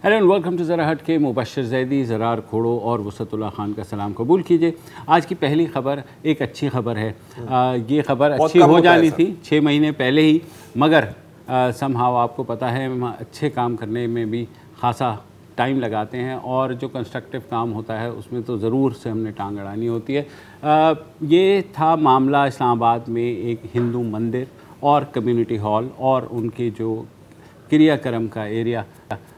Hello and welcome to ज़रा हट के। मुबशर ज़ैदी, ज़रार खोड़ो और वसतुल्लाह खान का सलाम कबूल कीजिए। आज की पहली खबर एक अच्छी खबर है। ये खबर अच्छी हो जानी थी 6 महीने पहले ही, मगर समहाउ आपको पता है अच्छे काम करने में भी खासा टाइम लगाते हैं और जो कंस्ट्रक्टिव काम होता है उसमें तो ज़रूर से हमने टांग अड़ानी होती है। ये था मामला इस्लामाबाद में एक हिंदू मंदिर और कम्युनिटी हॉल और उनके जो क्रियाक्रम का एरिया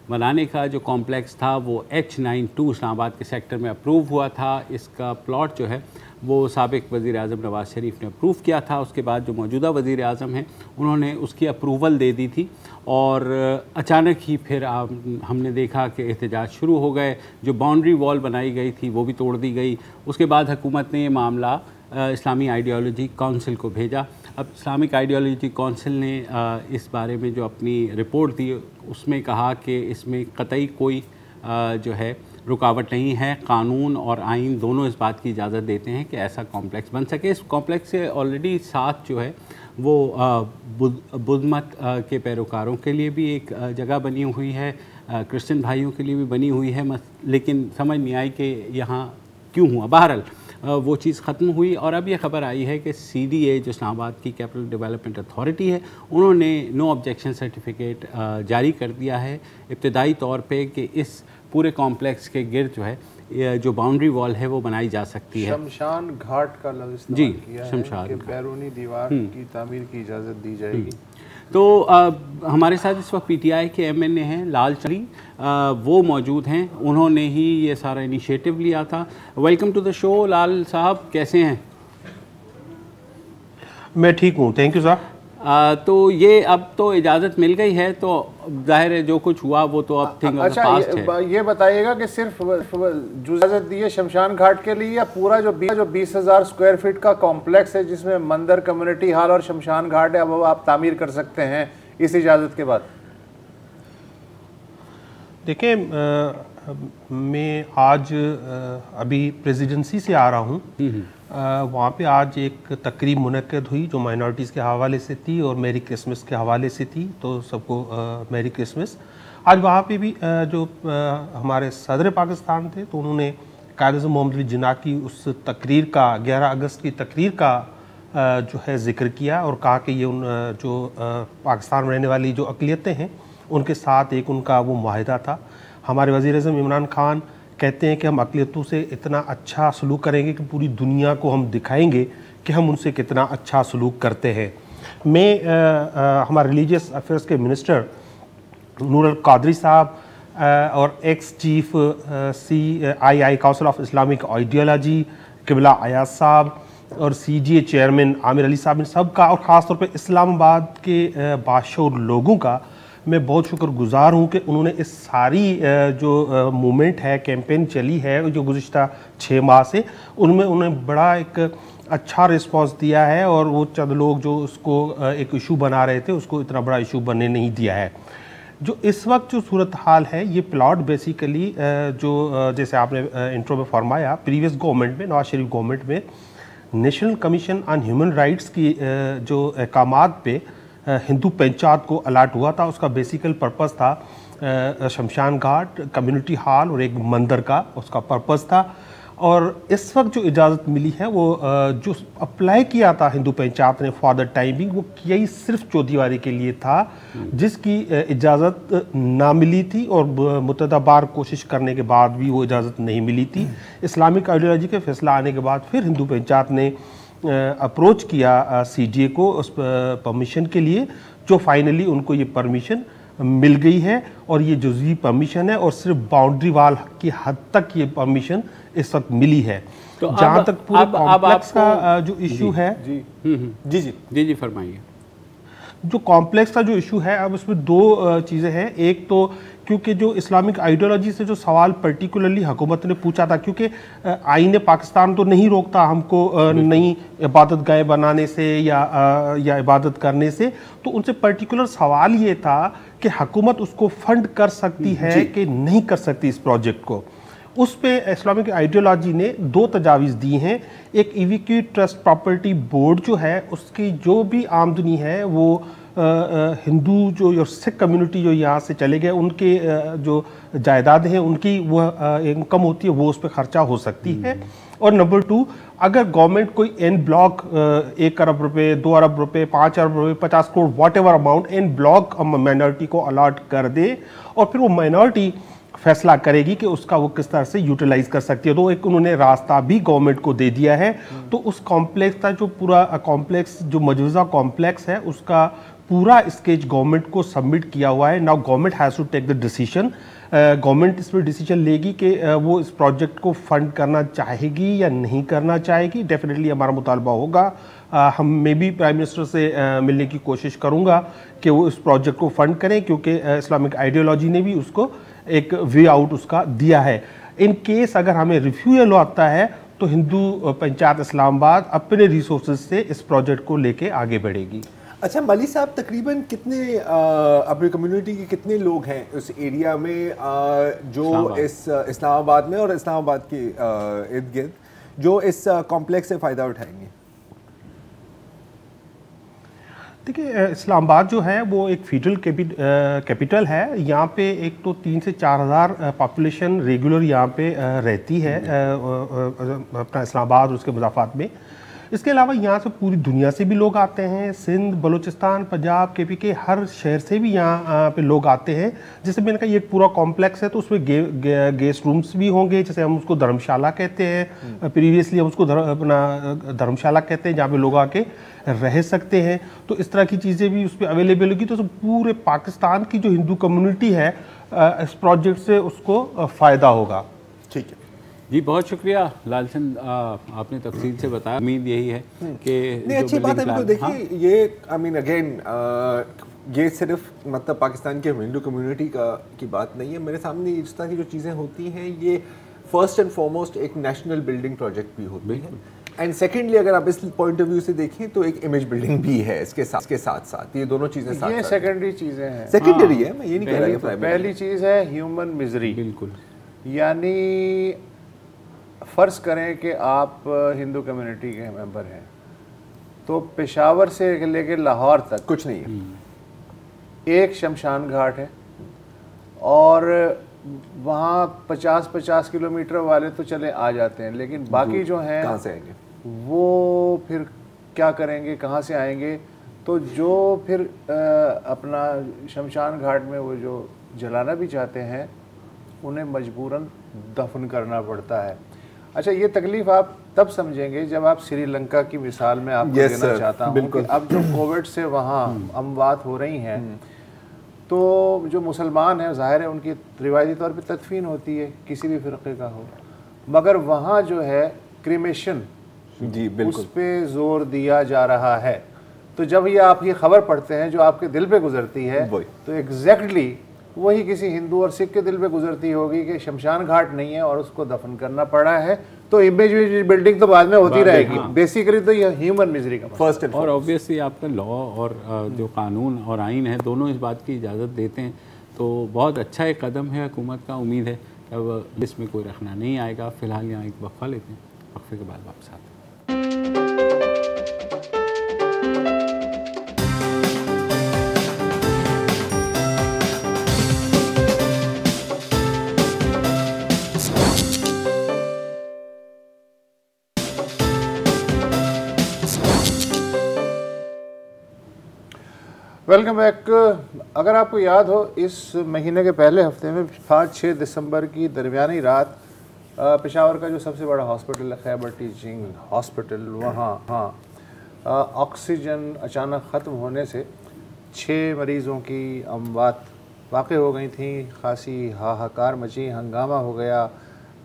बनाने का जो कॉम्प्लेक्स था वो H92 इस्लामाबाद के सेक्टर में अप्रूव हुआ था। इसका प्लॉट जो है वो साबिक वज़ीर आज़म नवाज़ शरीफ ने अप्रूव किया था। उसके बाद जो मौजूदा वज़ीर आज़म हैं उन्होंने उसकी अप्रूवल दे दी थी और अचानक ही फिर हमने देखा कि एहतजाज शुरू हो गए। जो बाउंड्री वॉल बनाई गई थी वो भी तोड़ दी गई। उसके बाद हुकूमत ने ये मामला इस्लामी आइडियोलॉजी काउंसिल को भेजा। अब इस्लामिक आइडियोलॉजी काउंसिल ने इस बारे में जो अपनी रिपोर्ट दी उसमें कहा कि इसमें कतई कोई जो है रुकावट नहीं है। कानून और आइन दोनों इस बात की इजाज़त देते हैं कि ऐसा कॉम्प्लेक्स बन सके। इस कॉम्प्लेक्स से ऑलरेडी साथ जो है वो बुद्ध मत के पैरोकारों के लिए भी एक जगह बनी हुई है, क्रिश्चियन भाइयों के लिए भी बनी हुई है, लेकिन समझ नहीं आई कि यहाँ क्यों हुआ। बहरहाल वो चीज़ ख़त्म हुई और अब ये ख़बर आई है कि CDA जो इस्लामाबाद की कैपिटल डेवलपमेंट अथॉरिटी है उन्होंने नो ऑब्जेक्शन सर्टिफिकेट जारी कर दिया है इब्तदाई तौर पे कि इस पूरे कॉम्प्लेक्स के गिर्द जो है जो बाउंड्री वॉल है वो बनाई जा सकती है। शमशान घाट का लफ्ज़ इस्तेमाल किया है कि बैरूनी दीवार की तामीर की इजाज़त दी जाएगी। तो हमारे साथ इस वक्त PTI के MNA हैं लाल चली, वो मौजूद हैं। उन्होंने ही ये सारा इनिशिएटिव लिया था। वेलकम टू द शो लाल साहब, कैसे हैं? मैं ठीक हूँ, थैंक यू साहब। तो ये अब तो इजाज़त मिल गई है तो जाहिर है जो कुछ हुआ वो तो अब थिंग ऑफ द पास्ट है। ये बताइएगा कि सिर्फ जो इजाज़त दी है शमशान घाट के लिए या पूरा जो 20,000 स्क्वायर फीट का कॉम्प्लेक्स है जिसमें मंदिर, कम्युनिटी हॉल और शमशान घाट है, अब आप तामीर कर सकते हैं इस इजाज़त के बाद? देखिए, मैं आज अभी प्रेसिडेंसी से आ रहा हूँ। वहाँ पे आज एक तकरीब मुनक्किद हुई जो माइनॉरिटीज़ के हवाले से थी और मेरी क्रिसमस के हवाले से थी, तो सबको मेरी क्रिसमस। आज वहाँ पे भी जो हमारे सदर पाकिस्तान थे तो उन्होंने कायद-ए-आज़म मोहम्मद अली जिन्ना की उस तकरीर का 11 अगस्त की तकरीर का जो है ज़िक्र किया और कहा कि ये उन जो पाकिस्तान में रहने वाली जो अक़लियतें हैं उनके साथ एक उनका वो मुआहिदा था। हमारे वज़ीर-ए-आज़म इमरान खान कहते हैं कि हम अक़लियतों से इतना अच्छा सलूक करेंगे कि पूरी दुनिया को हम दिखाएंगे कि हम उनसे कितना अच्छा सलूक करते हैं। मैं हमारे रिलीजियस अफेयर्स के मिनिस्टर नूर अल कादरी साहब और ex chief CII council of Islamic ideology क़िबला अयाज साहब और CGA चेयरमैन आमिर अली साहब, इन सब का और ख़ास तौर पे इस्लामाबाद के बाशऊर लोगों का मैं बहुत शुक्रगुज़ार हूँ कि उन्होंने इस सारी जो मूवमेंट है, कैंपेन चली है जो गुज़िश्ता 6 माह से, उनमें उन्हें बड़ा एक अच्छा रिस्पांस दिया है और वो चंद लोग जो उसको एक इशू बना रहे थे उसको इतना बड़ा इशू बनने नहीं दिया है। जो इस वक्त जो सूरत हाल है, ये प्लॉट बेसिकली जो जैसे आपने इंट्रो में फरमाया, प्रीवियस गवर्नमेंट में, नवाज शरीफ गवर्नमेंट में national commission on human rights की जो अहकामात पे हिंदू पंचायत को अलाट हुआ था। उसका बेसिकल पर्पस था शमशान घाट, कम्युनिटी हॉल और एक मंदिर का उसका पर्पस था। और इस वक्त जो इजाज़त मिली है वो जो अप्लाई किया था हिंदू पंचायत ने फॉर द टाइमिंग, वो किया ही सिर्फ चौधरीवारी के लिए था जिसकी इजाज़त ना मिली थी और मुतअद्दिद बार कोशिश करने के बाद भी वो इजाज़त नहीं मिली थी। इस्लामिक आइडियोलॉजी के फैसला आने के बाद फिर हिंदू पंचायत ने अप्रोच किया CGA को उस परमिशन के लिए, जो फाइनली उनको ये परमिशन मिल गई है और ये जुज़वी परमिशन है और सिर्फ बाउंड्री वाल की हद तक ये परमिशन इस वक्त मिली है। तो जहाँ तक पूरे कॉम्प्लेक्स का जो इशू है, जी फरमाइए। जो कॉम्प्लेक्स का जो इशू है, अब उसमें 2 चीज़ें हैं। एक तो क्योंकि जो इस्लामिक आइडियोलॉजी से जो सवाल पर्टिकुलरली हुकूमत ने पूछा था, क्योंकि आईन पाकिस्तान तो नहीं रोकता हमको नई इबादत गाह बनाने से या इबादत करने से, तो उनसे पर्टिकुलर सवाल ये था कि हुकूमत उसको फंड कर सकती है कि नहीं कर सकती इस प्रोजेक्ट को। उस पे इस्लामिक आइडियोलॉजी ने 2 तजावीज़ दी हैं। एक EVQ ट्रस्ट प्रॉपर्टी बोर्ड जो है उसकी जो भी आमदनी है वो हिंदू जो और सिख कम्युनिटी जो यहाँ से चले गए उनके जो जायदाद हैं उनकी वह इनकम होती है वो उस पर खर्चा हो सकती है। और नंबर 2, अगर गवर्नमेंट कोई एन ब्लॉक 1 अरब रुपए, 2 अरब रुपए, 5 अरब रुपए, 50 crore whatever amount an block minority को अलॉट कर दे और फिर वो माइनॉरिटी फैसला करेगी कि उसका वो किस तरह से यूटिलाइज कर सकती है, तो एक उन्होंने रास्ता भी गवर्नमेंट को दे दिया है। तो उस कॉम्प्लेक्स का जो पूरा कॉम्प्लेक्स जो मजूजा कॉम्प्लेक्स है उसका पूरा स्केच गवर्नमेंट को सबमिट किया हुआ है। Now government has to take the decision. Government इस पर डिसीजन लेगी कि वो इस प्रोजेक्ट को फंड करना चाहेगी या नहीं करना चाहेगी। डेफिनेटली हमारा मुतालबा होगा, हम मैं भी प्राइम मिनिस्टर से मिलने की कोशिश करूंगा कि वो इस प्रोजेक्ट को फंड करें, क्योंकि इस्लामिक आइडियोलॉजी ने भी उसको एक वे आउट उसका दिया है। इन केस अगर हमें रिफ्यूजल आता है तो हिंदू पंचायत इस्लामाबाद अपने रिसोर्सेज से इस प्रोजेक्ट को लेके आगे बढ़ेगी। अच्छा मली साहब, तकरीबन कितने अपनी कम्युनिटी के कितने लोग हैं उस एरिया में जो इस इस्लामाबाद में और इस्लामाबाद के इर्द गिर्द जो इस कॉम्प्लेक्स से फ़ायदा उठाएंगे? देखिए, इस्लामाबाद जो है वो एक फीडरल कैपिटल है। यहाँ पे एक तो 3 से 4 हज़ार पॉपुलेशन रेगुलर यहाँ पे रहती है अपना इस्लामाबाद और उसके मुज़ाफ़ात में। इसके अलावा यहाँ से पूरी दुनिया से भी लोग आते हैं, सिंध, बलूचिस्तान, पंजाब, KP के हर शहर से भी यहाँ पे लोग आते हैं। जैसे मैंने कहा ये एक पूरा कॉम्प्लेक्स है तो उसमें गेस्ट रूम्स भी होंगे, जैसे हम उसको धर्मशाला कहते हैं, प्रीवियसली हम उसको अपना धर्मशाला कहते हैं, जहाँ पे लोग आके रह सकते हैं। तो इस तरह की चीज़ें भी उस पर अवेलेबल होगी। तो पूरे पाकिस्तान की जो हिंदू कम्युनिटी है इस प्रोजेक्ट से उसको फ़ायदा होगा। ठीक है जी, बहुत शुक्रिया लालचंद, आपने तफसील से बताया। उम्मीद यही है कि नहीं, अच्छी बात है। बिल्कुल देखिए, ये आई मीन अगेन ये सिर्फ मतलब पाकिस्तान के हिंदू कम्युनिटी की बात नहीं है। मेरे सामने इस तरह की जो चीज़ें होती हैं ये फर्स्ट एंड फॉरमोस्ट एक नेशनल बिल्डिंग प्रोजेक्ट भी होती है, एंड सेकेंडली अगर आप इस पॉइंट ऑफ व्यू से देखें तो एक इमेज बिल्डिंग भी है इसके साथ साथ। ये दोनों चीज़ें साथ ये सेकेंडरी चीज़ें हैं, सेकेंडरी है, मैं ये नहीं कह रहा कि पहली चीज़ है ह्यूमन मिजरी। बिल्कुल, यानी फ़र्ज़ करें कि आप हिंदू कम्युनिटी के मेंबर हैं तो पेशावर से लेके लाहौर तक कुछ नहीं है, एक शमशान घाट है और वहाँ 50-50 किलोमीटर वाले तो चले आ जाते हैं, लेकिन बाकी जो हैं कहाँ से आएंगे, वो फिर क्या करेंगे, कहाँ से आएंगे? तो जो फिर अपना शमशान घाट में वो जो जलाना भी चाहते हैं उन्हें मजबूरन दफन करना पड़ता है। अच्छा, ये तकलीफ आप तब समझेंगे जब आप श्रीलंका की मिसाल में आपको देना चाहता हूँ कि अब जो कोविड से वहाँ अमवात हो रही हैं तो जो मुसलमान हैं ज़ाहिर है उनकी रिवायती तौर पे तदफीन होती है, किसी भी फ़िरक़े का हो, मगर वहाँ जो है क्रीमेशन जी बिल्कुल, उस पे ज़ोर दिया जा रहा है। तो जब ये आप ये ख़बर पढ़ते हैं जो आपके दिल पे गुजरती है तो एग्जैक्टली वही किसी हिंदू और सिख के दिल पे गुजरती होगी कि शमशान घाट नहीं है और उसको दफन करना पड़ा है। तो इमेज बिल्डिंग तो बाद में होती रहेगी, बेसिकली तो ये ह्यूमन मिजरी का फर्स्ट एंड और ऑब्वियसली आपका लॉ और जो कानून और आइन है दोनों इस बात की इजाज़त देते हैं। तो बहुत अच्छा एक कदम है हुकूमत का। उम्मीद है अब इसमें कोई रखना नहीं आएगा। फ़िलहाल यहाँ एक वक्फा लेते हैं, वक्फे के बाद वापस आते हैं। Welcome back. अगर आपको याद हो इस महीने के पहले हफ्ते में 5-6 दिसंबर की दरमियानी रात पेशावर का जो सबसे बड़ा हॉस्पिटल है खैबर टीचिंग हॉस्पिटल, वहाँ ऑक्सीजन अचानक ख़त्म होने से 6 मरीज़ों की अमवात वाक़ हो गई थी। खासी हाहाकार मची, हंगामा हो गया।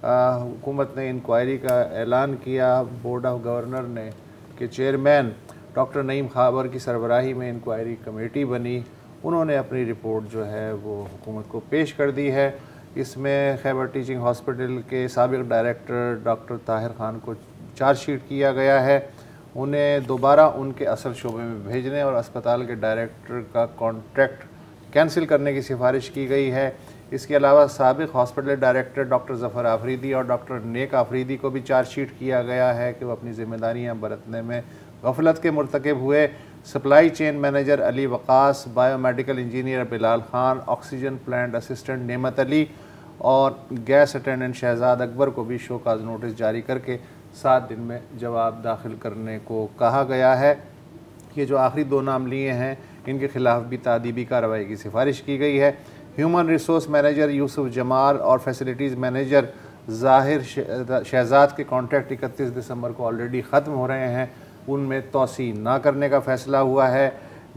हुकूमत ने इंक्वायरी का ऐलान किया, बोर्ड ऑफ गवर्नर ने के चेयरमैन डॉक्टर नईम खाबर की सरबराही में इंक्वायरी कमेटी बनी। उन्होंने अपनी रिपोर्ट जो है वो हुकूमत को पेश कर दी है। इसमें खैबर टीचिंग हॉस्पिटल के साबिक़ डायरेक्टर डॉक्टर ताहिर ख़ान को चार्जशीट किया गया है। उन्हें दोबारा उनके असल शोबे में भेजने और अस्पताल के डायरेक्टर का कॉन्ट्रैक्ट कैंसिल करने की सिफारिश की गई है। इसके अलावा साबिक़ hospital director doctor Zafar Afridi और डॉक्टर नेक आफरीदी को भी चार्जशीट किया गया है कि वो अपनी ज़िम्मेदारियाँ बरतने में गफलत के मुर्तकब हुए। Supply chain manager Ali Waqas, biomedical engineer Bilal Khan, oxygen plant assistant नेमत अली और गैस अटेंडेंट शहजाद अकबर को भी शोकाज नोटिस जारी करके 7 दिन में जवाब दाखिल करने को कहा गया है। ये जो आखिरी 2 नाम लिए हैं इनके खिलाफ भी तादीबी कार्रवाई की सिफारिश की गई है। Human resource manager Yusuf Jamal और फैसिलिटीज़ मैनेजर ज़ाहिर शहजाद के कॉन्ट्रैक्ट 31 दिसंबर को ऑलरेडी ख़त्म हो रहे हैं, उनमें तोसी ना करने का फ़ैसला हुआ है।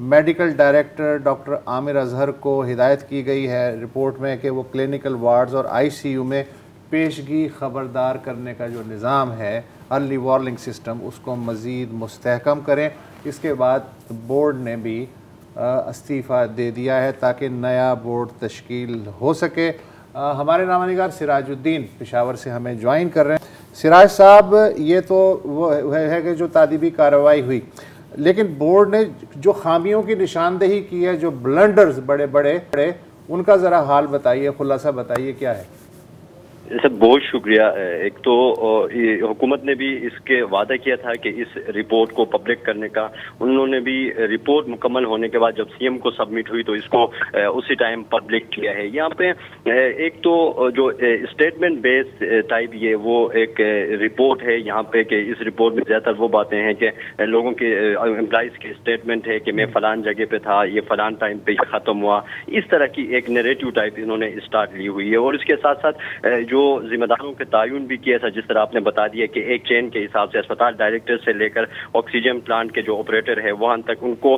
Medical director doctor Aamir Azhar को हिदायत की गई है रिपोर्ट में कि वो क्लिनिकल वार्ड्स और ICU में पेशगी ख़बरदार करने का जो निज़ाम है, अर्ली वार्निंग सिस्टम, उसको मज़ीद मुस्तहकम करें। इसके बाद बोर्ड ने भी इस्तीफ़ा दे दिया है ताकि नया बोर्ड तश्कील हो सके। हमारे नामानिगार सिराजुद्दीन पेशावर से हमें ज्वाइन कर रहे हैं। सिराज साहब, ये तो वो है कि जो तादीबी कार्रवाई हुई, लेकिन बोर्ड ने जो खामियों की निशानदेही की है, जो ब्लंडर्स बड़े बड़े, उनका ज़रा हाल बताइए, खुलासा बताइए क्या है। सर बहुत शुक्रिया। एक तो हुकूमत ने भी इसके वादा किया था कि इस रिपोर्ट को पब्लिक करने का, उन्होंने भी रिपोर्ट मुकम्मल होने के बाद जब CM को सबमिट हुई तो इसको उसी टाइम पब्लिक किया है। यहाँ पे एक तो जो स्टेटमेंट बेस्ड टाइप ये वो एक रिपोर्ट है यहाँ पे कि इस रिपोर्ट में ज़्यादातर वो बातें हैं कि लोगों के एम्प्लॉइज़ के स्टेटमेंट है कि मैं फ़लान जगह पे था, ये फ़लान टाइम पे ख़त्म हुआ, इस तरह की एक नैरेटिव टाइप इन्होंने स्टार्ट ली हुई है। और इसके साथ साथ जो जिम्मेदारों के तायुन भी किया था, जिस तरह आपने बता दिया कि एक चेन के हिसाब से अस्पताल डायरेक्टर से लेकर ऑक्सीजन प्लांट के जो ऑपरेटर है वहां तक उनको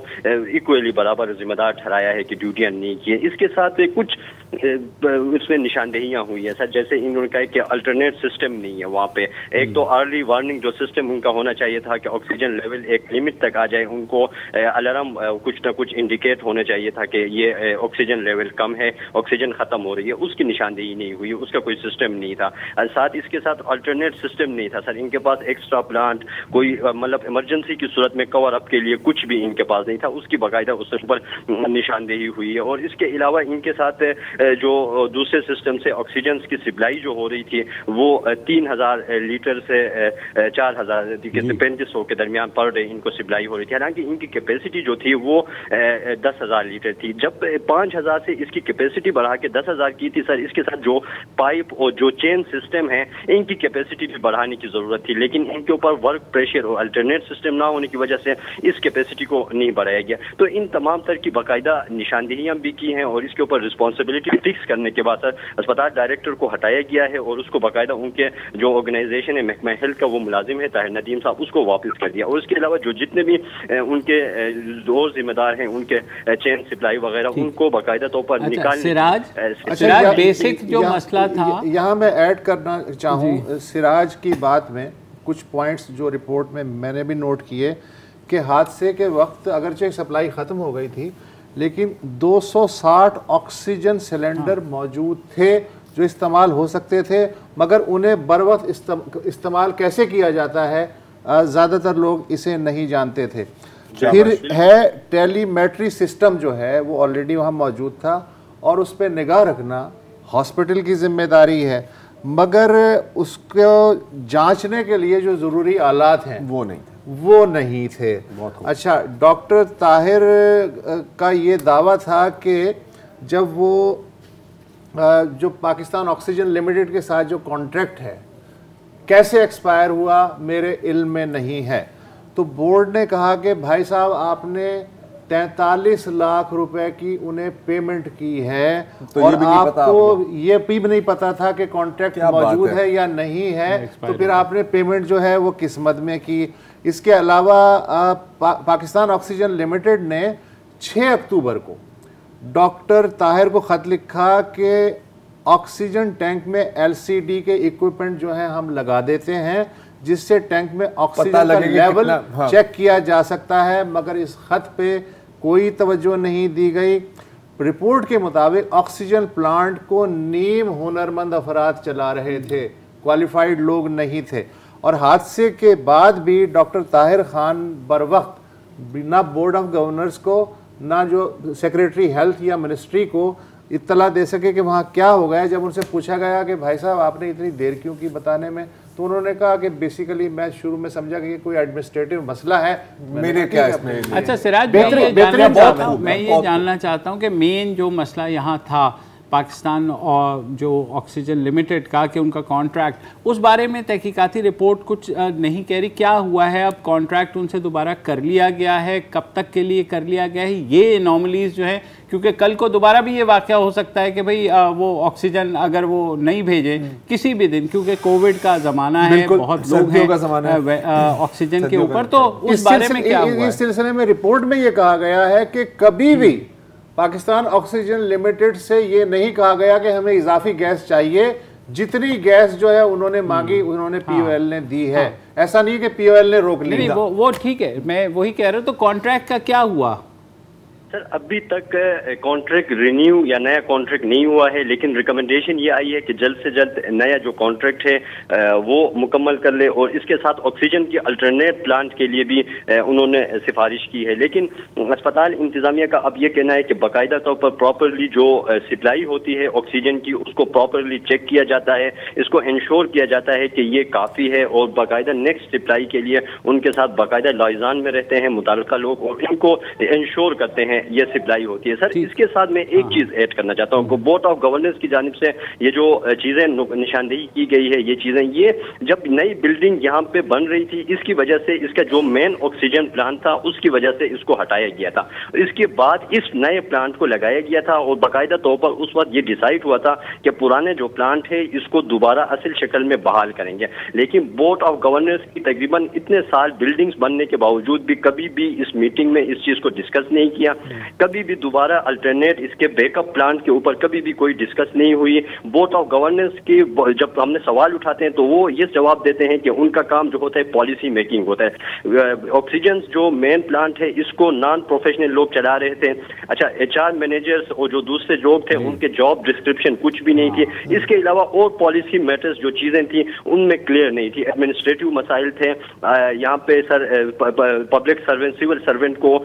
इक्वली बराबर जिम्मेदार ठहराया है कि ड्यूटियां नहीं की है। इसके साथ कुछ उसमें निशानदेहियां हुई है सर, जैसे इन्होंने कहा कि अल्टरनेट सिस्टम नहीं है वहाँ पे। एक तो अर्ली वार्निंग जो सिस्टम उनका होना चाहिए था कि ऑक्सीजन लेवल एक लिमिट तक आ जाए, उनको अलार्म कुछ ना कुछ इंडिकेट होने चाहिए था कि ये ऑक्सीजन लेवल कम है, ऑक्सीजन खत्म हो रही है, उसकी निशानदेही नहीं हुई, उसका कोई सिस्टम नहीं था। साथ इसके साथ अल्टरनेट सिस्टम नहीं था सर, इनके पास एक्स्ट्रा प्लांट कोई मतलब इमरजेंसी की सूरत में कवर अप के लिए कुछ भी इनके पास नहीं था, उसकी बाकायदा उस पर निशानदेही हुई है। और इसके अलावा इनके साथ जो दूसरे सिस्टम से ऑक्सीजन की सप्लाई जो हो रही थी वो 3000 लीटर से 4000 3500 के दरमियान पर डे इनको सप्लाई हो रही थी। हालांकि इनकी कैपेसिटी जो थी वो 10,000 लीटर थी। जब 5000 से इसकी कैपेसिटी बढ़ा के 10,000 की थी सर, इसके साथ जो पाइप और जो चेन सिस्टम है इनकी कैपेसिटी भी बढ़ाने की जरूरत थी, लेकिन इनके ऊपर वर्क प्रेशर और अल्टरनेट सिस्टम ना होने की वजह से इस कैपेसिटी को नहीं बढ़ाया गया। तो इन तमाम तरह की बाकायदा निशानदेहियां भी की हैं और इसके ऊपर रिस्पॉन्सिबिलिटी फिक्स करने के बाद सर अस्पताल डायरेक्टर को हटाया गया है और उसको बाकायदा उनके जो ऑर्गेनाइजेशन है महकमा हेल्थ का वो मुलाजिम है ताहिर नदीम साहब, उसको वापस कर दिया। और इसके अलावा जो जितने भी उनके और जिम्मेदार हैं उनके चेन सप्लाई वगैरह उनको बाकायदा तौर पर निकाल। सिराज बेसिक जो मसला था यहाँ मैं ऐड करना चाहूँ सिराज की बात में कुछ पॉइंट्स जो रिपोर्ट में मैंने भी नोट किए कि हादसे के वक्त अगरचे सप्लाई ख़त्म हो गई थी लेकिन 260 ऑक्सीजन सिलेंडर मौजूद थे जो इस्तेमाल हो सकते थे, मगर उन्हें बर वक्त इस्तेमाल कैसे किया जाता है ज़्यादातर लोग इसे नहीं जानते थे। फिर है टेलीमेट्री सिस्टम जो है वो ऑलरेडी वहाँ मौजूद था और उस पर निगाह रखना हॉस्पिटल की जिम्मेदारी है, मगर उसको जांचने के लिए जो ज़रूरी आलात हैं वो नहीं थे। अच्छा, डॉक्टर ताहिर का ये दावा था कि जब वो जो पाकिस्तान ऑक्सीजन लिमिटेड के साथ जो कॉन्ट्रैक्ट है कैसे एक्सपायर हुआ मेरे इल्म में नहीं है, तो बोर्ड ने कहा कि भाई साहब आपने 43 लाख रुपए की उन्हें पेमेंट की है तो और आपको ये भी नहीं पता था कि कॉन्ट्रैक्ट मौजूद है या नहीं है, तो फिर आपने पेमेंट जो है वो किस मद में की। इसके अलावा पाकिस्तान ऑक्सीजन लिमिटेड ने 6 अक्टूबर को डॉक्टर ताहिर को ख़त लिखा कि ऑक्सीजन टैंक में LCD के इक्विपमेंट जो है हम लगा देते हैं जिससे टैंक में ऑक्सीजन का लेवल चेक किया जा सकता है, मगर इस खत पे कोई तवज्जो नहीं दी गई। रिपोर्ट के मुताबिक ऑक्सीजन प्लांट को नीम हुनरमंद अफराद चला रहे थे, क्वालिफाइड लोग नहीं थे। और हादसे के बाद भी डॉक्टर ताहिर खान बर वक्त ना बोर्ड ऑफ गवर्नर्स को ना जो सेक्रेटरी हेल्थ या मिनिस्ट्री को इत्तला दे सके कि वहाँ क्या हो गया। जब उनसे पूछा गया कि भाई साहब आपने इतनी देर क्यों की बताने में, तो उन्होंने कहा कि बेसिकली मैं शुरू में समझा कि कोई एडमिनिस्ट्रेटिव मसला है। मेरे क्या इसमें। अच्छा सिराज, मैं ये जानना चाहता हूँ कि मेन जो मसला यहाँ था पाकिस्तान और जो ऑक्सीजन लिमिटेड का, कि उनका कॉन्ट्रैक्ट, उस बारे में तहकीकाती रिपोर्ट कुछ नहीं कह रही। क्या हुआ है, अब कॉन्ट्रैक्ट उनसे दोबारा कर लिया गया है, कब तक के लिए कर लिया गया है, ये एनॉमलीज जो है, क्योंकि कल को दोबारा भी ये वाक़या हो सकता है कि भाई वो ऑक्सीजन अगर वो नहीं भेजे किसी भी दिन, क्योंकि कोविड का ज़माना है, बहुत लोग हैं ऑक्सीजन के ऊपर, तो उस बारे में क्या हुआ? इस सिलसिले में रिपोर्ट में ये कहा गया है कि कभी भी पाकिस्तान ऑक्सीजन लिमिटेड से ये नहीं कहा गया कि हमें इजाफी गैस चाहिए। जितनी गैस जो है उन्होंने मांगी उन्होंने पीओएल ने दी है। ऐसा नहीं कि पीओएल ने रोक ली। वो ठीक है, मैं वही कह रहा हूँ। तो कॉन्ट्रैक्ट का क्या हुआ? सर अभी तक कॉन्ट्रैक्ट रिन्यू या नया कॉन्ट्रैक्ट नहीं हुआ है, लेकिन रिकमेंडेशन ये आई है कि जल्द से जल्द नया जो कॉन्ट्रैक्ट है वो मुकम्मल कर ले, और इसके साथ ऑक्सीजन की अल्टरनेट प्लांट के लिए भी उन्होंने सिफारिश की है। लेकिन अस्पताल इंतजामिया का अब ये कहना है कि बाकायदा तौर पर प्रॉपरली जो सप्लाई होती है ऑक्सीजन की उसको प्रॉपरली चेक किया जाता है, इसको इंश्योर किया जाता है कि ये काफ़ी है, और बाकायदा नेक्स्ट सप्लाई के लिए उनके साथ बाकायदा लाइजान में रहते हैं मुताल्लिका लोग और इनको इंश्योर करते हैं ये सप्लाई होती है। सर इसके साथ मैं एक चीज ऐड करना चाहता हूँ, बोर्ड ऑफ गवर्नेंस की जानिब से ये जो चीजें निशानदेही की गई है, ये चीजें, ये जब नई बिल्डिंग यहाँ पे बन रही थी इसकी वजह से इसका जो मेन ऑक्सीजन प्लांट था उसकी वजह से इसको हटाया गया था। इसके बाद इस नए प्लांट को लगाया गया था और बाकायदा तौर पर उस वक्त ये डिसाइड हुआ था कि पुराने जो प्लांट है इसको दोबारा असल शक्ल में बहाल करेंगे। लेकिन बोर्ड ऑफ गवर्नेंस की तकरीबन इतने साल बिल्डिंग्स बनने के बावजूद भी कभी भी इस मीटिंग में इस चीज को डिस्कस नहीं किया, कभी भी दोबारा अल्टरनेट इसके बैकअप प्लांट के ऊपर कभी भी कोई डिस्कस नहीं हुई। बोर्ड ऑफ गवर्नेंस की जब हमने सवाल उठाते हैं तो वो ये जवाब देते हैं कि उनका काम जो होता है पॉलिसी मेकिंग होता है। ऑक्सीजन जो मेन प्लांट है इसको नॉन प्रोफेशनल लोग चला रहे थे। अच्छा, एचआर मैनेजर्स और जो दूसरे लोग थे उनके जॉब डिस्क्रिप्शन कुछ भी नहीं थी। इसके अलावा और पॉलिसी मैटर्स जो चीजें थी उनमें क्लियर नहीं थी। एडमिनिस्ट्रेटिव मसाइल थे। यहाँ पे sir public servant, civil servant को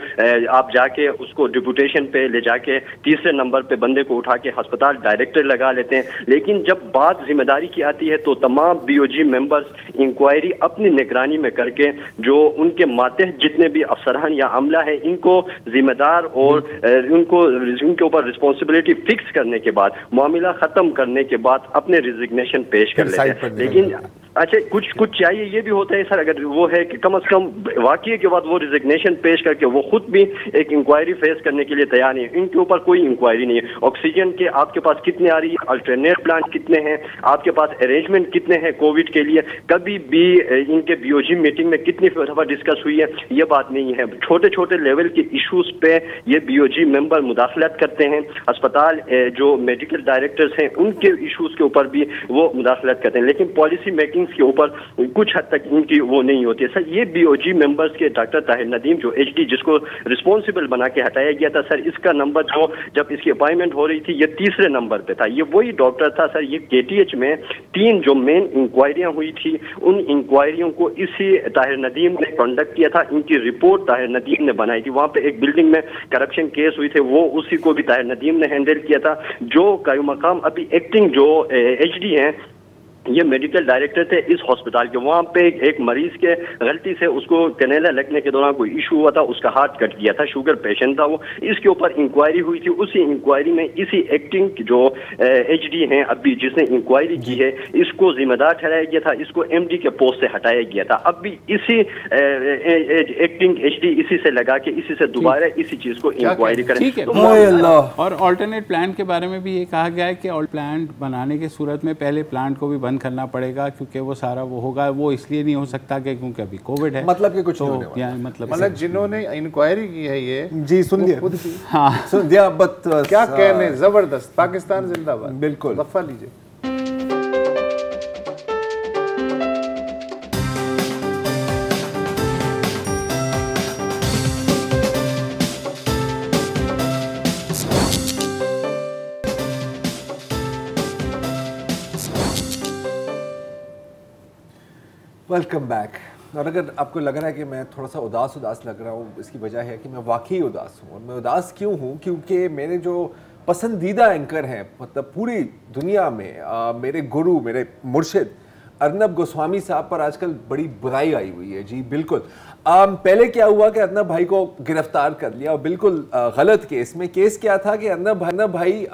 आप जाके उसको डिप्यूटेशन पे ले जाके तीसरे नंबर पे बंदे को उठा के अस्पताल डायरेक्टर लगा लेते हैं। लेकिन जब बात जिम्मेदारी की आती है तो तमाम बीओजी मेंबर्स इंक्वायरी अपनी निगरानी में करके जो उनके मातहत जितने भी अफसरान या अमला है इनको जिम्मेदार और उनके ऊपर रिस्पॉन्सिबिलिटी फिक्स करने के बाद, मामला खत्म करने के बाद अपने रिजिग्नेशन पेश कर लेते हैं। लेकिन अच्छा, कुछ चाहिए ये भी होता है सर, अगर वो है कि कम से कम वाकये के बाद वो रिजिग्नेशन पेश करके वो खुद भी एक इंक्वायरी फेस करने के लिए तैयार नहीं है। इनके ऊपर कोई इंक्वायरी नहीं है। ऑक्सीजन के आपके पास कितने आ रही है, अल्टरनेट प्लांट कितने हैं, आपके पास अरेंजमेंट कितने हैं कोविड के लिए, कभी भी इनके बीओजी मीटिंग में कितनी दफा डिस्कस हुई है, ये बात नहीं है। छोटे छोटे लेवल के इशूज पे ये बीओजी मेंबर मुदाखलत करते हैं। अस्पताल जो मेडिकल डायरेक्टर्स हैं उनके इशूज के ऊपर भी वो मुदाखलत करते हैं, लेकिन पॉलिसी मेकिंग के ऊपर कुछ हद तक इनकी वो नहीं होती है। सर ये बीओजी मेंबर्स के डॉक्टर ताहिर नदीम जो एचडी जिसको रिस्पॉन्सिबल बना के हटाया गया था सर, इसका नंबर जो जब इसकी अपॉइंटमेंट हो रही थी ये तीसरे नंबर पे था। ये वही डॉक्टर था सर। ये केटीएच में 3 जो मेन इंक्वायरियां हुई थी उन इंक्वायरियों को इसी ताहिर नदीम ने कंडक्ट किया था। इनकी रिपोर्ट ताहिर नदीम ने बनाई थी। वहां पे एक बिल्डिंग में करप्शन केस हुई थे, वो उसी को भी ताहिर नदीम ने हैंडल किया था। जो कायम मकाम अभी एक्टिंग जो एचडी हैं ये मेडिकल डायरेक्टर थे इस हॉस्पिटल के। वहाँ पे एक मरीज के गलती से उसको कैनेला लगने के दौरान कोई इशू हुआ था, उसका हार्ट कट गया था, शुगर पेशेंट था वो। इसके ऊपर इंक्वायरी हुई थी। उसी इंक्वायरी में इसी एक्टिंग जो एचडी हैं अभी जिसने इंक्वायरी की है इसको जिम्मेदार ठहराया गया था, इसको एमडी के पोस्ट से हटाया गया था। अब भी इसी एक्टिंग एचडी इसी से लगा के इसी से दोबारा इसी चीज को इंक्वायरी करें। और ऑल्टरनेट प्लान के बारे में भी ये कहा गया है कि प्लांट बनाने की सूरत में पहले प्लांट को भी करना पड़ेगा, क्योंकि वो सारा वो होगा, वो इसलिए नहीं हो सकता कि क्योंकि अभी कोविड है। मतलब कि कुछ तो नहीं होने वाला। मतलब जिन्होंने इंक्वायरी की है ये जी सुन लिया, हाँ सुन दिया, बट क्या कहने, जबरदस्त। पाकिस्तान जिंदाबाद। बिल्कुल, वक्फा लीजिए। Welcome back. और अगर आपको लग रहा है कि मैं थोड़ा सा उदास लग रहा हूँ, इसकी वजह है कि मैं वाकई उदास हूँ। और मैं उदास क्यों हूँ? क्योंकि मैंने जो पसंदीदा एंकर हैं, मतलब पूरी दुनिया में मेरे गुरु, मेरे मुर्शिद अर्नब गोस्वामी साहब पर आजकल बड़ी बुराई आई हुई है। जी बिल्कुल। पहले क्या हुआ कि अर्नब भाई को गिरफ्तार कर लिया और बिल्कुल गलत केस में। केस क्या था कि अर्नब भाई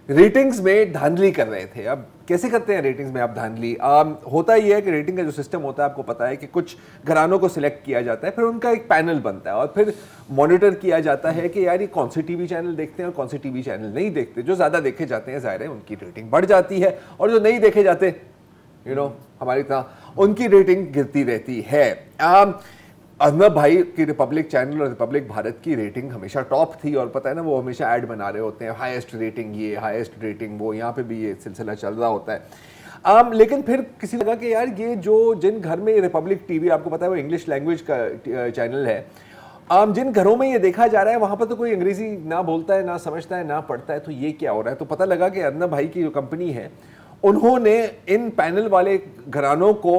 रेटिंग्स में धांधली कर रहे थे। अब कैसे करते हैं रेटिंग्स में आप धांधली? होता ही है कि रेटिंग का जो सिस्टम होता है, आपको पता है कि कुछ घरानों को सिलेक्ट किया जाता है, फिर उनका एक पैनल बनता है और फिर मॉनिटर किया जाता है कि यार ये कौन से टीवी चैनल देखते हैं और कौन से टीवी चैनल नहीं देखते। जो ज़्यादा देखे जाते हैं ज़ाहिर है उनकी रेटिंग बढ़ जाती है, और जो नहीं देखे जाते हमारी तरह उनकी रेटिंग गिरती रहती है। अर्नब भाई की रिपब्लिक चैनल और रिपब्लिक भारत की रेटिंग हमेशा टॉप थी, और पता है ना वो हमेशा ऐड बना रहे होते हैं, हाईएस्ट रेटिंग ये, हाईएस्ट रेटिंग वो, यहाँ पे भी ये सिलसिला चल रहा होता है। लेकिन फिर किसी लगा कि यार ये जो जिन घर में रिपब्लिक टीवी, आपको पता है वो इंग्लिश लैंग्वेज का चैनल है, जिन घरों में ये देखा जा रहा है वहाँ पर तो कोई अंग्रेजी ना बोलता है, ना समझता है, ना पढ़ता है, तो ये क्या हो रहा है? तो पता लगा कि अर्नब भाई की जो कंपनी है उन्होंने इन पैनल वाले घरानों को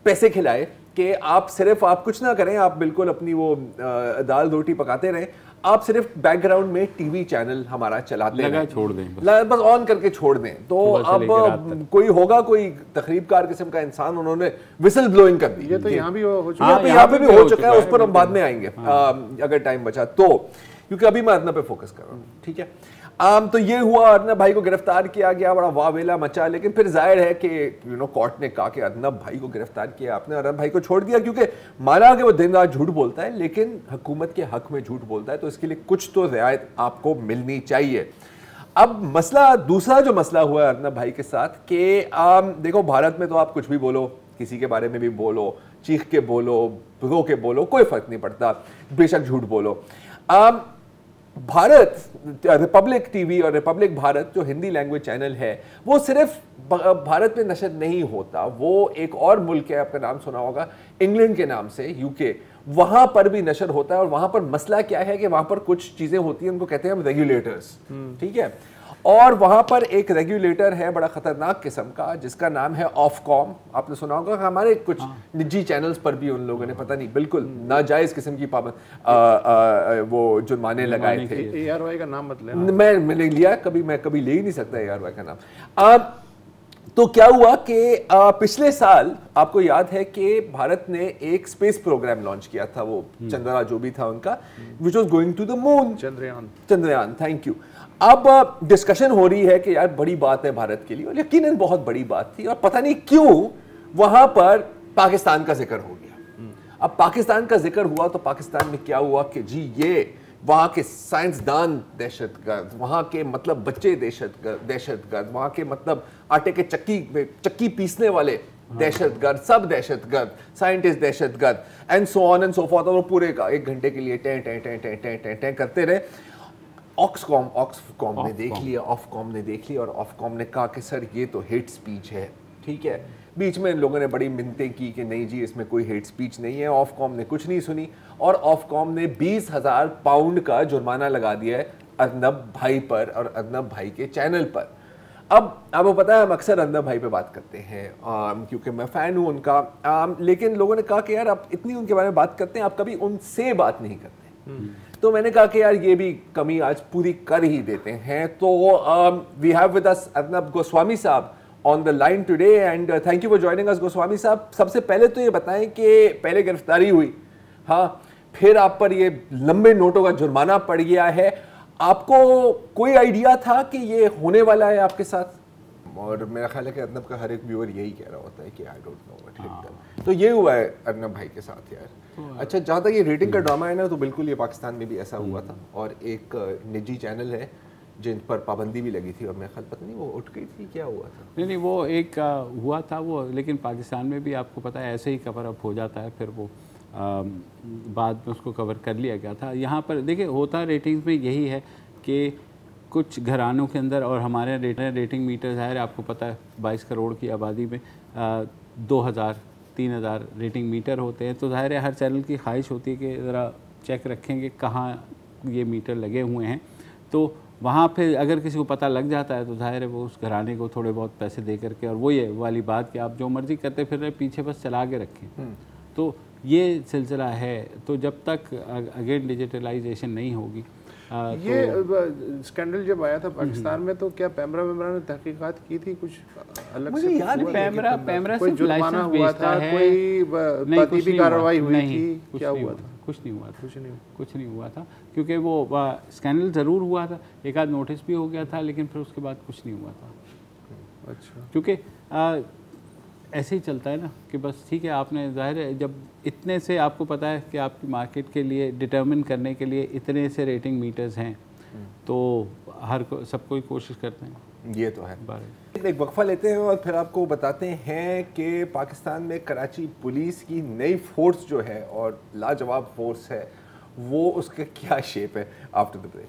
पैसे खिलाए कि आप कुछ ना करें, आप बिल्कुल अपनी वो दाल रोटी पकाते रहें, आप सिर्फ बैकग्राउंड में टीवी चैनल हमारा चलाते रहें, छोड़ दें, बस ऑन करके छोड़ दें। तो अब कोई होगा कोई तकरीबकार किस्म का इंसान, उन्होंने विसल ब्लोइंग कर दी। ये तो यहाँ भी हो चुका है, यहाँ पे भी हो चुका है, उस पर हम बाद में आएंगे अगर टाइम बचा तो, क्योंकि अभी मैं अर्नब पे फोकस कर रहा हूँ। ठीक है, तो ये हुआ, अर्नब भाई को गिरफ्तार किया गया, बड़ा वावेला मचा। लेकिन फिर जाहिर है कि कोर्ट ने कहा कि अर्नब भाई को गिरफ्तार किया, आपने अर्नब भाई को छोड़ दिया, क्योंकि माना कि वो दिन रात झूठ बोलता है लेकिन हुकूमत के हक में झूठ बोलता है, तो इसके लिए कुछ तो रियायत आपको मिलनी चाहिए। अब मसला, दूसरा जो मसला हुआ अर्नब भाई के साथ कि देखो भारत में तो आप कुछ भी बोलो, किसी के बारे में भी बोलो, चीख के बोलो, रो के बोलो, कोई फर्क नहीं पड़ता, बेशक झूठ बोलो। भारत रिपब्लिक टीवी और रिपब्लिक भारत जो हिंदी लैंग्वेज चैनल है, वो सिर्फ भारत में नशर नहीं होता, वो एक और मुल्क है, आपका नाम सुना होगा, इंग्लैंड के नाम से, यूके, वहां पर भी नशर होता है। और वहां पर मसला क्या है कि वहां पर कुछ चीजें होती हैं, उनको कहते हैं हम रेगुलेटर्स। ठीक है, और वहां पर एक रेगुलेटर है बड़ा खतरनाक किस्म का, जिसका नाम है ऑफकॉम। आपने सुना होगा, हमारे कुछ निजी चैनल्स पर भी उन लोगों ने पता नहीं बिल्कुल नाजायज किस्म की वो जुर्माने लगाए थे। ARY का नाम मत लेना। मैंने लिया, मैं कभी ले ही नहीं सकता ARY का नाम। तो क्या हुआ कि पिछले साल आपको याद है कि भारत ने एक स्पेस प्रोग्राम लॉन्च किया था, वो चंद्रयान जो भी था उनका, which was going to the moon, Chandrayaan, thank you. अब डिस्कशन हो रही है कि यार बड़ी बात है भारत के लिए, और यकीनन बहुत बड़ी बात थी, और पता नहीं क्यों वहां पर पाकिस्तान का जिक्र हो गया। अब पाकिस्तान का जिक्र हुआ तो पाकिस्तान में क्या हुआ कि जी ये वहां के साइंसदान दहशतगर्द, वहां के मतलब बच्चे दहशतगर्द, वहां के मतलब आटे के चक्की पीसने वाले दहशतगर्द, सब दहशतगर्द, साइंटिस्ट दहशतगर्द, and so on and so forth. और वो पूरे का 1 घंटे के लिए टें करते रहे। ऑक्सकॉम ने देख लिया, ऑफकॉम ने देख लिया, और ऑफकॉम ने कहा कि सर ये तो हेट स्पीच है। ठीक है, बीच में लोगों ने बड़ी मिन्नतें की कि नहीं जी इसमें कोई हेट स्पीच नहीं है। ऑफकॉम ने कुछ नहीं सुनी, और ऑफकॉम ने 20,000 पाउंड का जुर्माना लगा दिया है अर्नब भाई पर और अर्नब भाई के चैनल पर। अब आपको पता है हम अक्सर अर्नब भाई पे बात करते हैं क्योंकि मैं फ़ैन हूँ उनका, लेकिन लोगों ने कहा कि यार आप इतनी उनके बारे में बात करते हैं, आप कभी उनसे बात नहीं करते। तो मैंने कहा कि यार ये भी कमी आज पूरी कर ही देते हैं। तो we have with us Arnab Goswami साहब on the line today, and thank you for joining us Goswami साहब। सबसे पहले तो ये बताएं कि पहले गिरफ्तारी हुई, हाँ, फिर आप पर ये लंबे नोटों का जुर्माना पड़ गया है, आपको कोई आइडिया था कि ये होने वाला है आपके साथ? और मेरा ख्याल है कि अर्नब का हर एक व्यूअर यही कह रहा होता है कि I don't know what hit them. तो ये हुआ है अर्नब भाई के साथ यार। अच्छा, जहाँ तक ये रेटिंग का ड्रामा है ना, तो बिल्कुल ये पाकिस्तान में भी ऐसा हुआ था, और एक निजी चैनल है जिन पर पाबंदी भी लगी थी, और मैं ख्याल पता नहीं वो उठ गई थी, क्या हुआ था? नहीं, वो एक हुआ था वो, लेकिन पाकिस्तान में भी आपको पता है ऐसे ही कवर अप हो जाता है, फिर वो बाद में उसको कवर कर लिया गया था। यहाँ पर देखिए होता रेटिंग्स में यही है कि कुछ घरानों के अंदर, और हमारे रेटिंग मीटर ज़ाहिर है आपको पता है 22 करोड़ की आबादी में 2000-3000 रेटिंग मीटर होते हैं, तो ज़ाहिर है हर चैनल की ख्वाहिश होती है कि ज़रा चेक रखेंगे कहाँ ये मीटर लगे हुए हैं। तो वहाँ पे अगर किसी को पता लग जाता है तो ज़ाहिर है वो उस घराने को थोड़े बहुत पैसे दे करके, और वो ये वाली बात कि आप जो मर्ज़ी करते फिर रहे, पीछे बस चला के रखें। तो ये सिलसिला है। तो जब तक अगेन डिजिटलाइजेशन नहीं होगी ये स्कैंडल जब आया था पाकिस्तान में, तो क्या पैमरा ने तहकीकात की थी कुछ अलग मुझे याद नहीं। पैमरा कोई जुर्माना हुआ था, कोई तदीबी कार्रवाई हुई थी, क्या हुआ था? कुछ नहीं हुआ था क्योंकि वो स्कैंडल ज़रूर हुआ था, एक आध नोटिस भी हो गया था, लेकिन फिर उसके बाद कुछ नहीं हुआ था। अच्छा, क्योंकि ऐसे ही चलता है ना कि बस ठीक है, आपने जाहिर है जब इतने से आपको पता है कि आपकी मार्केट के लिए डिटर्मिन करने के लिए इतने से रेटिंग मीटर्स हैं, तो सब कोई कोशिश करते हैं। ये तो है। एक वक्फा लेते हैं और फिर आपको बताते हैं कि पाकिस्तान में कराची पुलिस की नई फोर्स जो है और लाजवाब फोर्स है, वो उसका क्या शेप है after the break.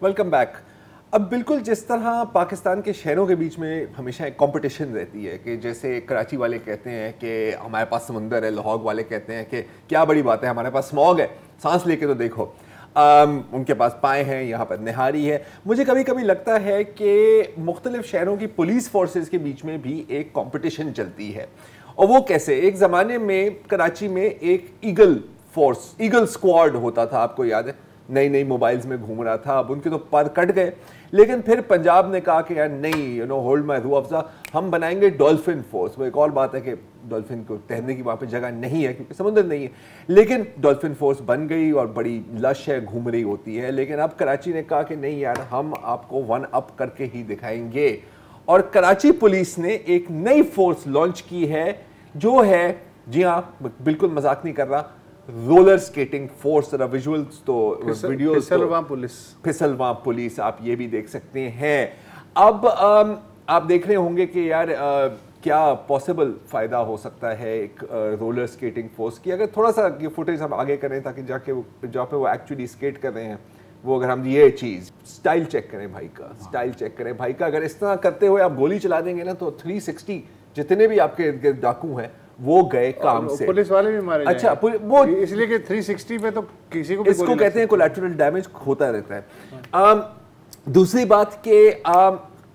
Welcome back. अब बिल्कुल जिस तरह पाकिस्तान के शहरों के बीच में हमेशा एक कंपटीशन रहती है कि जैसे कराची वाले कहते हैं कि हमारे पास समंदर है, लाहौर वाले कहते हैं कि क्या बड़ी बात है, हमारे पास स्मॉग है, सांस लेके तो देखो, उनके पास पाए हैं, यहाँ पर निहारी है। मुझे कभी कभी लगता है कि मुख्तलिफ शहरों की पुलिस फोर्सेस के बीच में भी एक कंपटीशन चलती है। और वो कैसे? एक ज़माने में कराची में एक ईगल फोर्स, ईगल स्क्वाड होता था, आपको याद है, नई मोबाइल्स में घूम रहा था। अब उनके तो पर कट गए, लेकिन फिर पंजाब ने कहा कि यार नहीं, होल्ड माय रूह अफ़ज़ा, हम बनाएंगे डॉल्फिन फोर्स। वो एक और बात है कि डॉल्फिन को तैरने की वहाँ पे जगह नहीं है क्योंकि समुद्र नहीं है, लेकिन डॉल्फिन फोर्स बन गई और बड़ी लश है, घूम रही होती है। लेकिन अब कराची ने कहा कि नहीं यार, हम आपको वन अप करके ही दिखाएंगे, और कराची पुलिस ने एक नई फोर्स लॉन्च की है जो है, जी हाँ, बिल्कुल मजाक नहीं कर रहा, रोलर स्केटिंग फोर्स। विजुअल्स तो वीडियोस, फिसलवां पुलिस आप ये भी देख सकते हैं। अब आप देख रहे होंगे कि यार क्या पॉसिबल फ़ायदा हो सकता है एक रोलर स्केटिंग फोर्स की। अगर थोड़ा सा ये फुटेज हम आगे करें ताकि जाके जहाँ पे वो एक्चुअली स्केट कर रहे हैं, वो अगर हम ये चीज़ स्टाइल चेक करें भाई का, स्टाइल चेक करें भाई का। अगर इस तरह करते हुए आप गोली चला देंगे ना, तो 360 जितने भी आपके डाकू हैं वो गए काम से। पुलिस वाले भी मारे अच्छा, वो इसलिए कि 360 पे तो किसी को भी इसको कहते हैं कोलैटरल डैमेज होता रहता है। दूसरी बात कि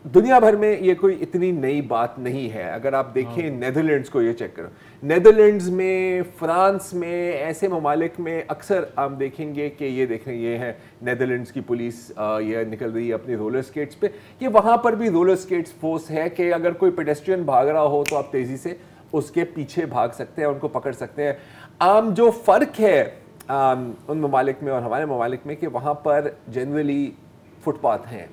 दुनिया भर में ये कोई इतनी नई बात नहीं है। अगर आप देखें नेदरलैंड्स को, ये चेक करो, नेदरलैंड्स में, फ्रांस में, ऐसे ममालिक में अक्सर आप देखेंगे कि ये देखें, ये है नेदरलैंड्स की पुलिस, ये निकल रही है अपनी रोलर स्केट्स पे, कि वहाँ पर भी रोलर स्केट्स फोर्स है कि अगर कोई पेडेस्ट्रियन भाग रहा हो तो आप तेज़ी से उसके पीछे भाग सकते हैं, उनको पकड़ सकते हैं। जो फ़र्क है उन ममालिक में और हमारे ममालिक में कि वहाँ पर जनरली फुटपाथ हैं।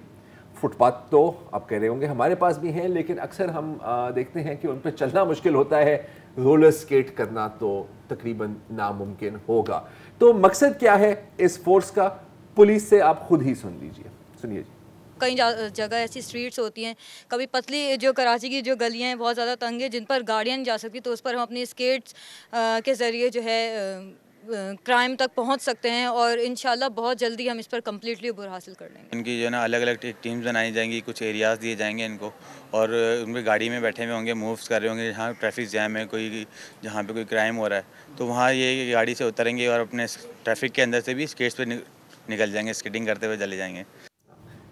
फुटपाथ तो आप कह रहे होंगे हमारे पास भी हैं, लेकिन अक्सर हम देखते हैं कि उन पर चलना मुश्किल होता है, रोलर स्केट करना तो तकरीबन नामुमकिन होगा। तो मकसद क्या है इस फोर्स का, पुलिस से आप खुद ही सुन लीजिए, सुनिए जी। कई जगह ऐसी स्ट्रीट्स होती हैं, कभी पतली जो कराची की जो गलियां हैं बहुत ज़्यादा तंग है, जिन पर गाड़ियां नहीं जा सकती, तो उस पर हम अपनी स्केट्स के ज़रिए जो है क्राइम तक पहुंच सकते हैं, और इंशाल्लाह बहुत जल्दी हम इस पर कम्प्लीटली उबर हासिल कर लेंगे। इनकी जो है ना अलग अलग टीम्स बनाई जाएंगी, कुछ एरियाज़ दिए जाएंगे इनको, और उनके गाड़ी में बैठे हुए होंगे, मूव्स कर रहे होंगे, जहाँ ट्रैफिक जैम है, कोई जहाँ पे कोई क्राइम हो रहा है, तो वहाँ ये गाड़ी से उतरेंगे और अपने ट्रैफिक के अंदर से भी स्केट्स पे निकल जाएंगे, स्केटिंग करते हुए चले जाएंगे।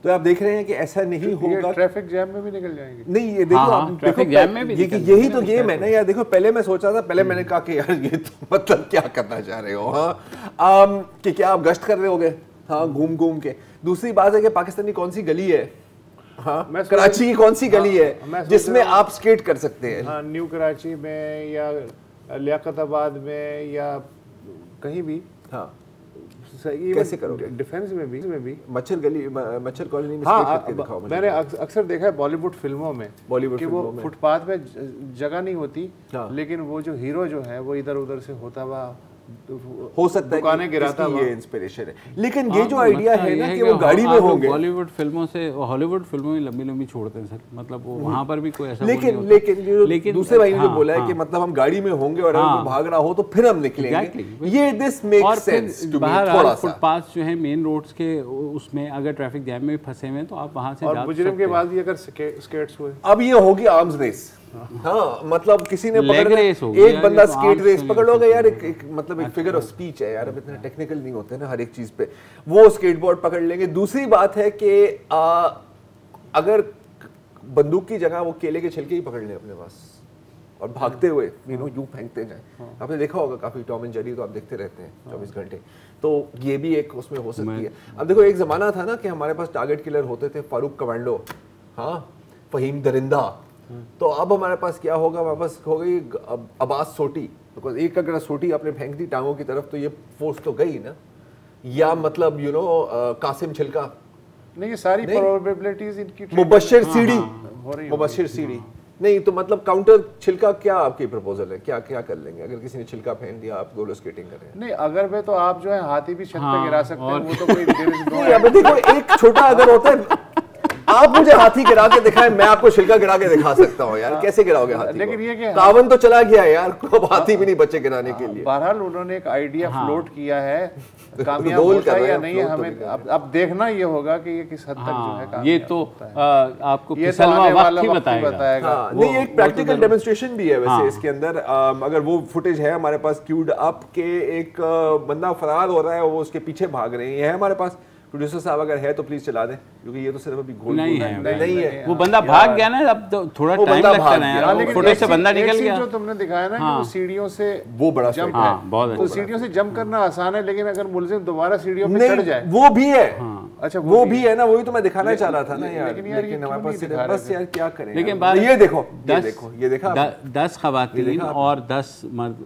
तो आप देख रहे हैं कि ऐसा नहीं होगा, ट्रैफिक जैम में भी निकल जाएंगे। नहीं, ये देखो, आप ट्रैफिक जैम में भी यही तो गेम है ना यार। देखो, पहले मैं सोचा था, पहले मैंने कहा कि यार ये तो मतलब क्या करना चाह रहे हो, हाँ, कि क्या आप गश्त कर रहे होगे, हाँ, घूम घूम के। दूसरी बात है कि पाकिस्तान की कौन सी गली है, हाँ, कराची की कौन सी गली है जिसमें आप स्केट कर सकते हैं? हाँ, न्यू कराची में या लियाकताबाद में या कहीं भी, हाँ, कैसे करोगे? डिफेंस में भी मच्छर गली, मच्छर कॉलोनी में हाँ, मैंने अक्सर देखा है बॉलीवुड फिल्मों में, कि वो फुटपाथ में जगह नहीं होती, लेकिन वो जो हीरो जो है वो इधर उधर से होता हुआ हो सकता है दुकानें गिराता ये इंस्पिरेशन है। लेकिन ये जो आइडिया है ना कि वो गाड़ी में होंगे, बॉलीवुड फिल्मों से, हॉलीवुड फिल्मों में लंबी लंबी छोड़ते हैं सर, मतलब वो वहाँ पर भी कोई ऐसा लेकिन दूसरे भाई ने जो बोला है कि मतलब हम गाड़ी में होंगे और अगर भाग रहा हो तो फिर हम निकलेंगे, ये this makes sense to me. थोड़ा सा फुटपाथ जो है मेन रोड्स के, उसमें अगर ट्रैफिक जैम में फंसे हुए हैं तो आप वहाँ से जा सकते हैं। मुजरिम के बाद भी अगर स्केट्स हुए, अब ये होगी आर्म्स रेस, हाँ, मतलब किसी ने पकड़, एक बंदा स्केट रेस पकड़ लोगे यार, एक मतलब एक फिगर ऑफ स्पीच है यार, अब इतना टेक्निकल नहीं होते ना हर एक चीज पे, वो स्केटबोर्ड पकड़ लेंगे। दूसरी बात है कि अगर बंदूक की जगह वो केले के छिलके ही पकड़ ले अपने पास, और भागते हुए यूं फेंकते जाए। आपने देखा होगा काफी टॉम एंड जेरी तो आप देखते रहते हैं 24 घंटे, तो ये भी एक उसमें हो सकती है। अब देखो एक जमाना था ना कि हमारे पास टारगेट किलर होते थे, फारूक कमांडो, हाँ, फहीम दरिंदा, तो अब हमारे पास क्या होगा, हमारे पास हो गई अब्बास सोटी, बिकॉज एक अगर सोटी आपने फेंक दी टांगों की तरफ तो ये फोर्स तो गई ना, या मतलब कासिम छिलका, नहीं ये सारी प्रोबेबिलिटीज इनकी मुबश्शिर सीडी, मुबश्शिर सीडी नहीं तो मतलब काउंटर छिलका क्या आपकी प्रपोजल है, क्या क्या कर लेंगे अगर किसी ने छिलका फेंक दिया, आप रोलर स्केटिंग कर रहे हैं? नहीं अगर मैं तो आप जो है हाथी भी छत पे गिरा सकते हैं, वो तो कोई अब देखो एक छोटा अगर होता है, आप मुझे हाथी गिरा के दिखाएं, मैं आपको छिलका गिरा के दिखा सकता हूँ यार, कैसे गिराओगे हाथी? लेकिन ये कि कावन तो चला गया यार, अब हाथी भी नहीं बचे गिराने के लिए। बहरहाल उन्होंने एक आइडिया फ्लोट किया है, कामयाब होता है या नहीं हमें अब देखना ये होगा कि ये किस हद तक जो है कामयाब ये तो आपको फिसलवा वक्त ही बताएगा। नहीं एक प्रैक्टिकल डेमोन्स्ट्रेशन भी है वैसे इसके अंदर, अगर वो फुटेज है हमारे पास क्यूड अप के, एक बंदा फरार हो रहा है, वो उसके पीछे भाग रहे हैं, ये है हमारे पास। प्रोड्यूसर साहब अगर है तो प्लीज चला दें, क्योंकि ये तो सिर्फ अभी गोल नहीं है, वो बंदा भाग गया ना, अब तो थोड़ा टाइम लगता है यार, फुटेज से बंदा निकल गया। जो तुमने दिखाया ना कि वो सीढ़ियों से वो बड़ा जंप है, बहुत तो सीढ़ियों से जंप करना आसान है, लेकिन अगर मुलजिम दोबारा सीढ़ियों पे चढ़ जाए वो भी है। अच्छा वो भी है ना, वही तो मैं दिखाना चाह रहा था ना यार, लेकिन हमारे पास बस यार क्या करें। लेकिन ये देखो ये देखा 10 खवातीन और 10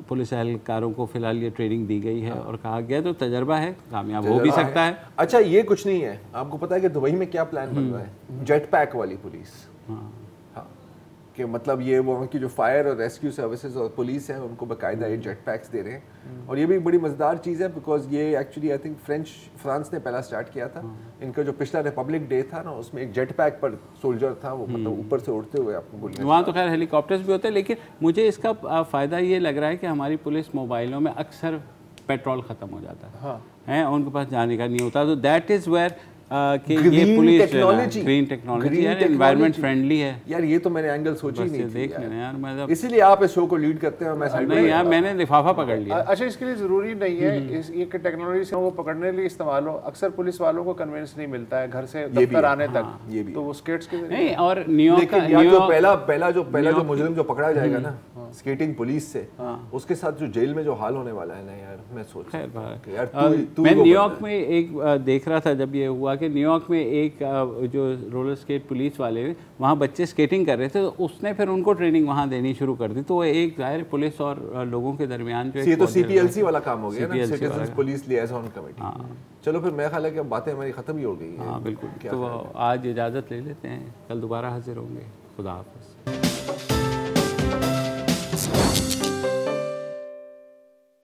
पुलिस एहलकारों को फिलहाल ये ट्रेनिंग दी गई है और कहा गया तो तजर्बा है, कामयाब हो भी सकता है। अच्छा ये कुछ नहीं है, आपको पता है कि दुबई में क्या प्लान बन रहा है? जेट पैक वाली पुलिस, हाँ, कि मतलब ये वहाँ की जो फायर और रेस्क्यू सर्विसेज और पुलिस है उनको बाकायदा ये जेट पैक्स दे रहे हैं, और ये भी बड़ी मज़ेदार चीज़ है बिकॉज ये एक्चुअली आई थिंक फ्रांस ने पहला स्टार्ट किया था। इनका जो पिछला रिपब्लिक डे था ना, उसमें एक जेट पैक पर सोल्जर था, वो मतलब ऊपर से उड़ते हुए आपको गोलियां। वहाँ तो खैर हेलीकॉप्टर्स भी होते हैं, लेकिन मुझे इसका फ़ायदा ये लग रहा है कि हमारी पुलिस मोबाइलों में अक्सर पेट्रोल ख़त्म हो जाता है, उनके पास जाने का नहीं होता, तो दैट इज़ वेयर कि ये पुलिस ग्रीन टेक्नोलॉजी है, एनवायरनमेंट फ्रेंडली है यार, ये तो मैंने एंगल सोची नहीं थी देख लेना यार, मतलब इसीलिए आप इस शो को लीड करते हैं और मैं साइड नहीं यार, मैंने लिफाफा पकड़ लिया। अच्छा इसके लिए जरूरी नहीं है ये टेक्नोलॉजी से वो पकड़ने के लिए इस्तेमाल हो, अक्सर पुलिस वालों को कन्वेंस नहीं मिलता है घर से दफ्तर आने तक, तो वो स्केट्स के नहीं, और न्यूयॉर्क जो पहला जो मुजरिम जो पकड़ा जाएगा ना स्केटिंग पुलिस से, उसके साथ जो जेल में जो हाल होने वाला है ना यार, मैं सोच मैं न्यूयॉर्क में एक देख रहा था जब ये हुआ कि न्यूयॉर्क में एक जो रोलर स्केट पुलिस वाले वहाँ बच्चे स्केटिंग कर रहे थे, तो उसने फिर उनको ट्रेनिंग वहाँ देनी शुरू कर दी, तो वो एक जाहिर पुलिस और लोगों के दरमियान जो ये तो CPLC वाला काम हो गया ना, सिटीजंस पुलिस लियाज़न कमेटी। चलो फिर मेरा ख्याल है कि अब बातें हमारी ख़त्म ही हो गई हैं। हाँ बिल्कुल, तो आज इजाज़त ले लेते हैं, कल दोबारा हाजिर होंगे। खुदा हाफ़िज़।